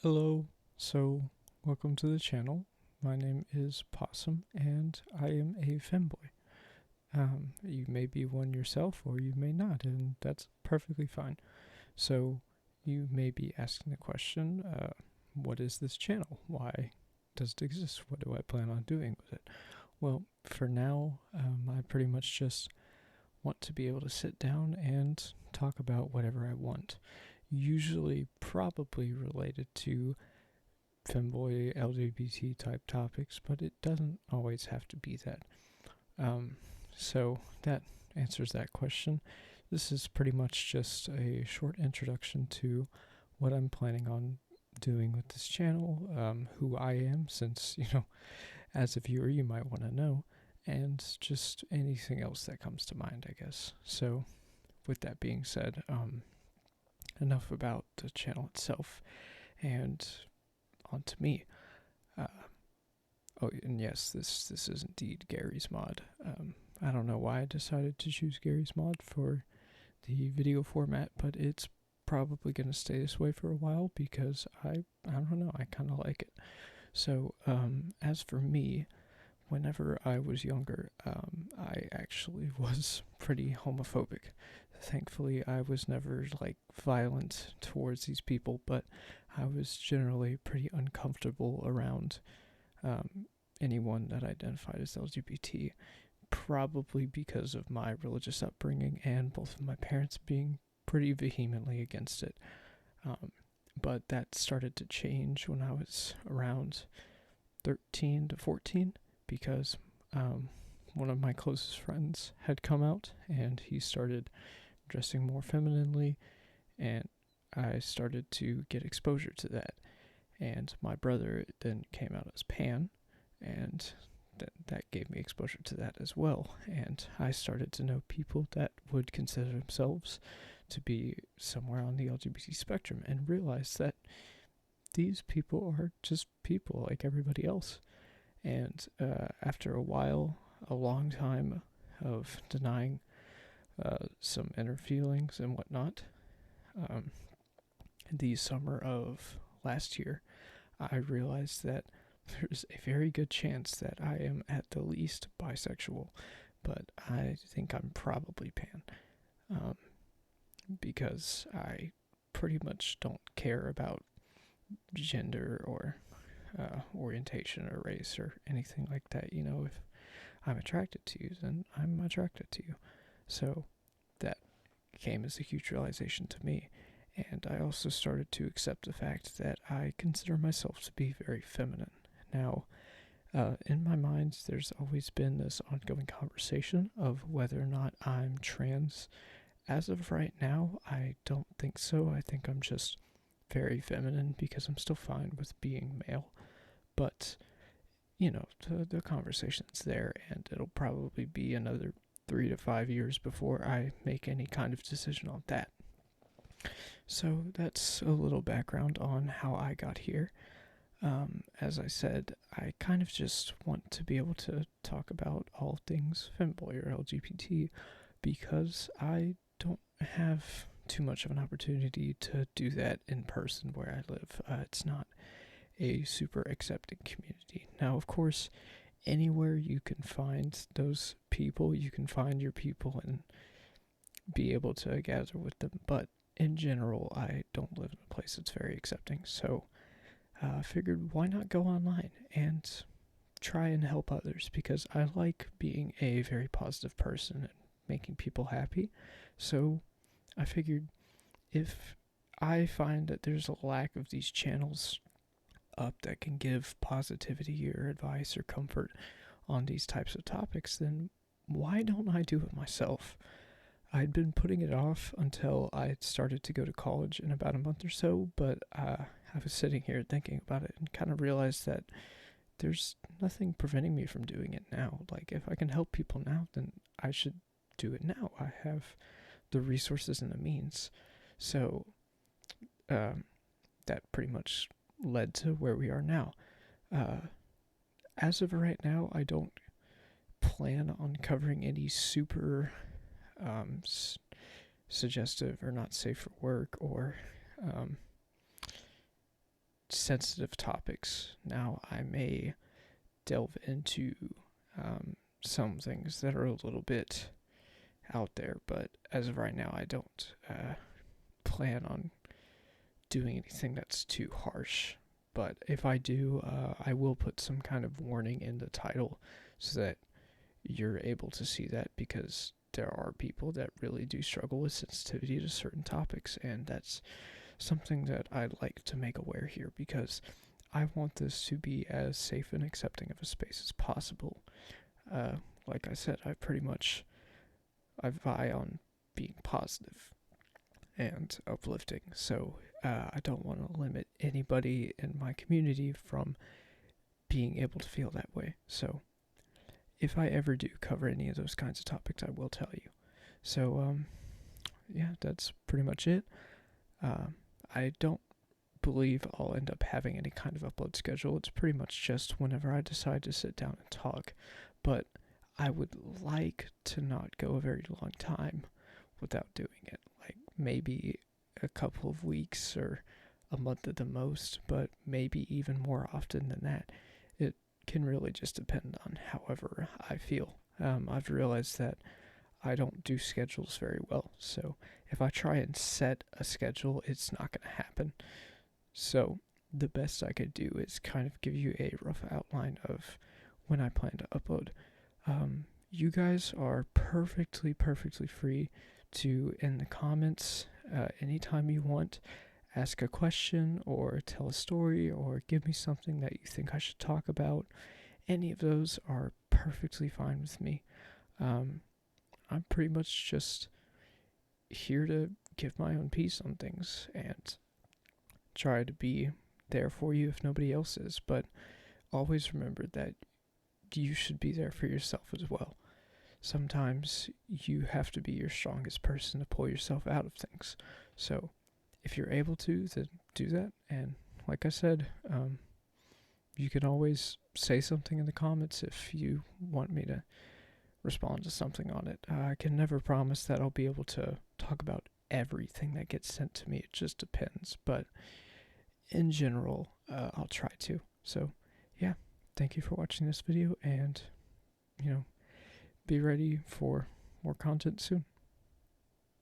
Hello, so welcome to the channel. My name is Possum and I am a femboy. You may be one yourself or you may not, and that's perfectly fine. So, you may be asking the question, what is this channel? Why does it exist? What do I plan on doing with it? Well, for now, I pretty much just want to be able to sit down and talk about whatever I want. Usually, probably related to femboy LGBT type topics, but it doesn't always have to be that. Um, so that answers that question. This is pretty much just a short introduction to what I'm planning on doing with this channel, who I am, since, as a viewer, you might want to know, and just anything else that comes to mind, I guess. So, with that being said, enough about the channel itself, and on to me. Uh, oh, and yes, this is indeed Gary's mod. I don't know why I decided to choose Gary's mod for the video format, but it's probably going to stay this way for a while because I don't know, I kind of like it. So, as for me, whenever I was younger, I actually was pretty homophobic. Thankfully, I was never like violent towards these people, but I was generally pretty uncomfortable around anyone that identified as LGBT, probably because of my religious upbringing and both of my parents being pretty vehemently against it. Um, but that started to change when I was around 13 to 14 because one of my closest friends had come out and he started dressing more femininely, and I started to get exposure to that. And my brother then came out as pan, and that gave me exposure to that as well. And I started to know people that would consider themselves to be somewhere on the LGBT spectrum and realized that these people are just people like everybody else. And after a while, a long time of denying some inner feelings and whatnot, um, the summer of last year, I realized that there's a very good chance that I am at the least bisexual, but I think I'm probably pan, um, because I pretty much don't care about gender or orientation or race or anything like that. If I'm attracted to you, then I'm attracted to you. So that came as a huge realization to me. And I also started to accept the fact that I consider myself to be very feminine. Now, in my mind, there's always been this ongoing conversation of whether or not I'm trans. As of right now, I don't think so. I think I'm just very feminine because I'm still fine with being male. But, the conversation's there, and it'll probably be another 3 to 5 years before I make any kind of decision on that. So that's a little background on how I got here. As I said, I kind of just want to be able to talk about all things femboy or LGBT because I don't have too much of an opportunity to do that in person where I live. It's not a super accepting community. Now, of course, anywhere you can find those people, you can find your people and be able to gather with them. But in general, I don't live in a place that's very accepting. So I figured why not go online and try and help others, because I like being a very positive person and making people happy. So I figured if I find that there's a lack of these channels up that can give positivity or advice or comfort on these types of topics, then why don't I do it myself? I'd been putting it off until I started to go to college in about a month or so, but I was sitting here thinking about it and kind of realized that there's nothing preventing me from doing it now. Like, if I can help people now, then I should do it now. I have the resources and the means. So, that pretty much led to where we are now. As of right now, I don't plan on covering any super suggestive or not safe for work or sensitive topics. Now, I may delve into some things that are a little bit out there, but as of right now, I don't plan on doing anything that's too harsh. But if I do, I will put some kind of warning in the title so that you're able to see that, because there are people that really do struggle with sensitivity to certain topics, and that's something that I'd like to make aware here, because I want this to be as safe and accepting of a space as possible. Like I said, I vie on being positive and uplifting, so I don't want to limit anybody in my community from being able to feel that way. So if I ever do cover any of those kinds of topics, I will tell you. So yeah, that's pretty much it. I don't believe I'll end up having any kind of upload schedule. It's pretty much just whenever I decide to sit down and talk. But I would like to not go a very long time without doing it. Like maybe a couple of weeks or a month at the most, but maybe even more often than that. It can really just depend on however I feel. I've realized that I don't do schedules very well, so if I try and set a schedule, it's not going to happen. So the best I could do is kind of give you a rough outline of when I plan to upload. You guys are perfectly free to, in the comments, anytime you want, ask a question or tell a story or give me something that you think I should talk about. Any of those are perfectly fine with me. I'm pretty much just here to give my own piece on things and try to be there for you if nobody else is, but always remember that you should be there for yourself as well. Sometimes you have to be your strongest person to pull yourself out of things. So if you're able to, then do that. And like I said, you can always say something in the comments if you want me to respond to something on it. I can never promise that I'll be able to talk about everything that gets sent to me. It just depends. But in general, I'll try to. So yeah, thank you for watching this video, and be ready for more content soon.